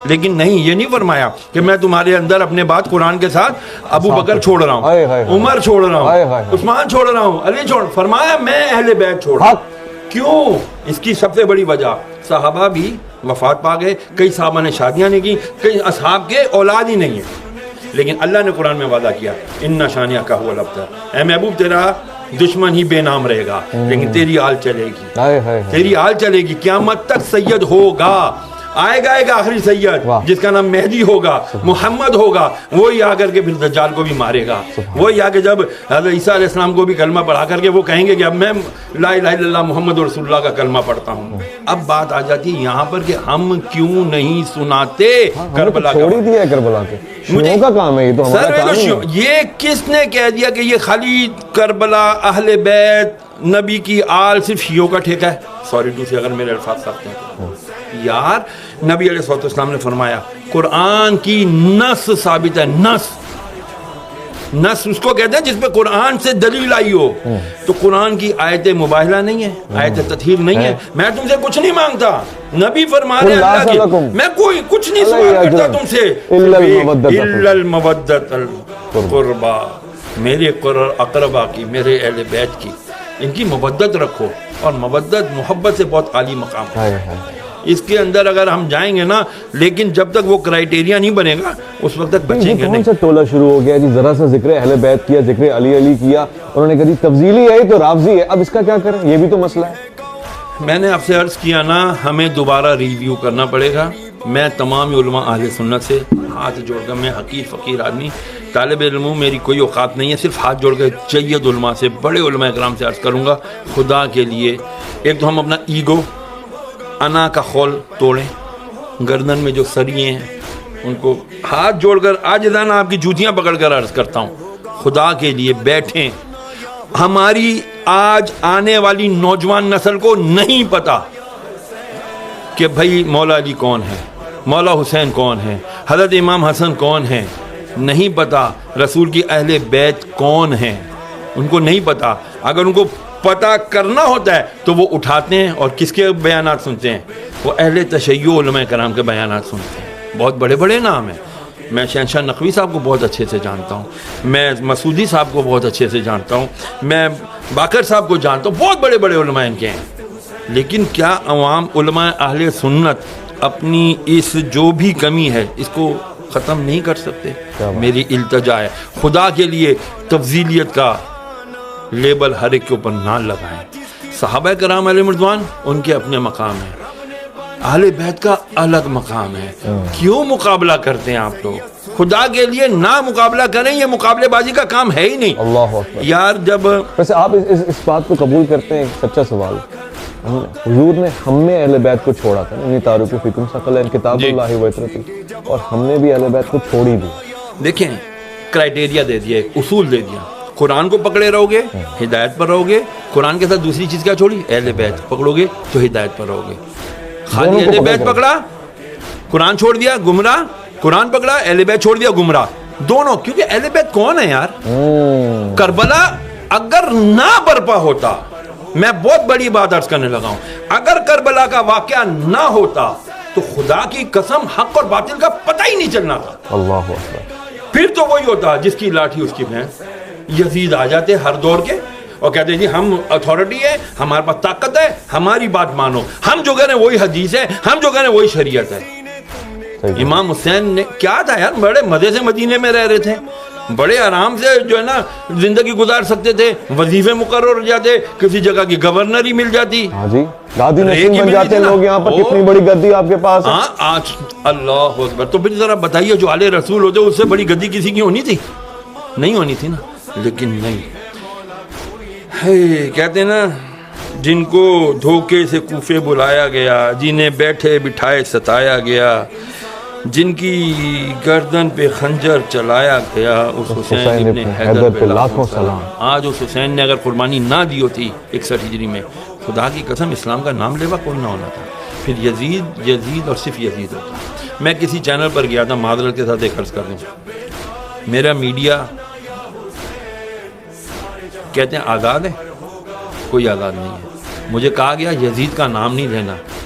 لیکن نہیں، یہ نہیں فرمایا کہ میں تمہارے اندر اپنے بات قرآن کے ساتھ ابو بکر چھوڑ رہا ہوں، عمر چھوڑ رہا ہوں، عثمان چھوڑ رہا ہوں، علی چھوڑ، فرمایا میں اہل بیت چھوڑ رہا ہوں۔ کیوں؟ اس کی سب سے بڑی وجہ، صحابہ بھی وفات پا گئے، کئی صحابہ نے شادیاں نہیں کی، کئی اصحاب کے اولاد ہی نہیں ہیں، لیکن اللہ نے قرآن میں وعدہ کیا ان شانیہ کا هو الابتر، اے محبوب تیرا دشمن ہی بے نام رہے گا لیکن تیری آل چلے گی، تیری آل چلے گی، قیامت تک سید ہوگا، آئے گا آخری سید جس کا نام مہدی ہوگا، محمد ہوگا، وہی آ کر کے پھر دجال کو بھی مارے گا، وہی آ کے جب حضرت عیسیٰ علیہ السلام کو بھی کلمہ پڑھا کر کے وہ کہیں گے کہ اب میں لا الہ الا اللہ محمد رسول اللہ کا کلمہ پڑھتا ہوں۔ اب بات آ جاتی ہے یہاں پر کہ ہم کیوں نہیں سناتے کربلا کا، چھوڑ دیا ہے کربلا کے، شیعوں کا کام ہے یہ، تو ہمارا کام نہیں ہے۔ یہ کس نے کہہ دیا کہ یہ خالی کربلا اہل بیت نبی کی آل صرف شیعوں کا ٹھیکہ ہے؟ سوری ٹو سے اگر میرے الفاظ سکتے ہیں یار، نبی علیہ السلام نے فرمایا قرآن کی نص ثابت ہے، نص اس کو کہتے ہیں جس پہ قرآن سے دلیل آئی ہو، تو قرآن کی آیت مباہلہ نہیں ہے، آیت تطہیر نہیں ہے، میں تم سے کچھ نہیں مانگتا، نبی فرما رہے اللہ کی، میں کوئی کچھ نہیں سوال کرتا تم سے، الا المودۃ القربا، میرے اقربا کی، میرے اہل بیت کی، ان کی مودت رکھو، اور مودت محبت سے بہت عالی مقام ہے، اس کے اندر اگر ہم جائیں گے نا، لیکن جب تک وہ کرائیٹیریا نہیں بنے گا اس وقت تک بچیں گے نہیں۔ کون سا ٹولہ شروع ہو گیا جی، ذرا سا ذکر اہل بیت کیا، ذکر علی کیا، انہوں نے کہا تفضیلی ہے تو رافضی ہے، اب اس کا کیا کریں، یہ بھی تو مسئلہ ہے۔ میں نے آپ سے عرض کیا نا، ہمیں دوبارہ ریویو کرنا پڑے گا۔ میں تمام علماء اہل سنت سے ہاتھ جوڑ کر، میں حقیر فقیر آدمی طالب علم ہوں، میری کوئی اوقات نہیں ہے، صرف ہاتھ جوڑ کے جید علماء سے، بڑے علماء اکرام سے عرض کروں گا، خدا کے لیے ایک تو ہم اپنا ایگو، انا کا خول توڑیں، گردن میں جو سریے ہیں ان کو ہاتھ جوڑ کر عاجزانہ آپ کی جوتیاں پکڑ کر عرض کرتا ہوں، خدا کے لیے بیٹھیں۔ ہماری آج آنے والی نوجوان نسل کو نہیں پتا کہ بھائی مولا علی کون ہے، مولا حسین کون ہے، حضرت امام حسن کون ہیں، نہیں پتا رسول کی اہل بیت کون ہیں، ان کو نہیں پتا۔ اگر ان کو پتہ کرنا ہوتا ہے تو وہ اٹھاتے ہیں اور کس کے بیانات سنتے ہیں؟ وہ اہل تشیع علماء کرام کے بیانات سنتے ہیں، بہت بڑے بڑے نام ہیں، میں شہنشاہ نقوی صاحب کو بہت اچھے سے جانتا ہوں، میں مسعودی صاحب کو بہت اچھے سے جانتا ہوں، میں باقر صاحب کو جانتا ہوں، بہت بڑے بڑے علماء ان کے ہیں، لیکن کیا عوام علماء اہل سنت اپنی اس جو بھی کمی ہے اس کو ختم نہیں کر سکتے؟ میری التجا ہے، خدا کے لیے تفضیلیت کا لیبل ہر ایک کے اوپر نہ لگائیں۔ صحابہ کرام علیہ رضوان ان کے اپنے مقام ہیں، اہل بیت کا الگ مقام ہے، کیوں مقابلہ کرتے ہیں آپ لوگ؟ خدا کے لیے نہ مقابلہ کریں، یہ مقابلے بازی کا کام ہے ہی نہیں۔ اللہ اکبر۔ یار جب ویسے آپ اس بات کو قبول کرتے ہیں، سچا سوال، حضور نے ہم نے اہل بیت کو چھوڑا تھا، انہیں تعارف فیکم ثقلین کتاب اللہ و عترتی، اور ہم نے بھی اہل بیت کو چھوڑ ہی دی۔ دیکھیں کرائیٹیریا دے دیا، ایک اصول دے دیا، قرآن کو پکڑے رہو گے ہدایت پر رہو گے، قرآن کے ساتھ دوسری چیز کیا چھوڑی؟ اہل بیت پکڑو گے تو ہدایت پر رہو گے۔ خالی اہل بیت پکڑا قرآن چھوڑ دیا گمراہ، قرآن پکڑا اہل بیت چھوڑ دیا گمراہ، دونوں۔ کیونکہ اہل بیت کون ہے یار؟ کربلا اگر نہ برپا ہوتا، میں بہت بڑی بات عرض کرنے لگا ہوں، اگر کربلا کا واقعہ نہ ہوتا تو خدا کی قسم حق اور باطل کا پتہ ہی نہیں چلنا تھا۔ اللہ اکبر۔ پھر تو وہی ہوتا جس کی لاٹھی اس کی بھینس۔ یزید آ جاتے ہر دور کے اور کہتے ہیں جی ہم اتھارٹی ہے، ہمارے پاس طاقت ہے، ہماری بات مانو، ہم جو کہہ رہے ہیں وہی حدیث ہے، ہم جو کہہ رہے ہیں وہی شریعت ہے۔ امام حسین نے کیا تھا یار، بڑے مزے سے مدینے میں رہ رہے تھے، بڑے آرام سے جو ہے نا زندگی گزار سکتے تھے، وظیفے مقرر ہو جاتے، کسی جگہ کی گورنر ہی مل جاتی، ہاں جی گادی نشین بن جاتے لوگ یہاں پر، کتنی بڑی گدی آپ کے پاس ہے۔ ہاں آج اللہ اکبر۔ تو پھر ذرا بتائیے جو آل رسول ہوتے اس سے بڑی گدی کسی کی ہونی تھی؟ نہیں ہونی تھی نا، لیکن نہیں۔ کہتے ہیں نا جن کو دھوکے سے کوفے بلایا گیا، جنہیں بیٹھے بٹھائے ستایا گیا، جن کی گردن پہ خنجر چلایا گیا، اس حسین ابن حیدر پہ لاکھوں سلام۔ آج اس حسین نے اگر قربانی نہ دی ہوتی 61 ہجری میں، خدا کی قسم اسلام کا نام لیوا کوئی نہ ہونا تھا، پھر یزید اور صرف یزید ہوتا۔ میں کسی چینل پر گیا تھا، معذرت کے ساتھ ایک عرض کر دوں، میرا میڈیا کہتے ہیں آزاد ہے، کوئی آزاد نہیں ہے۔ مجھے کہا گیا یزید کا نام نہیں لینا،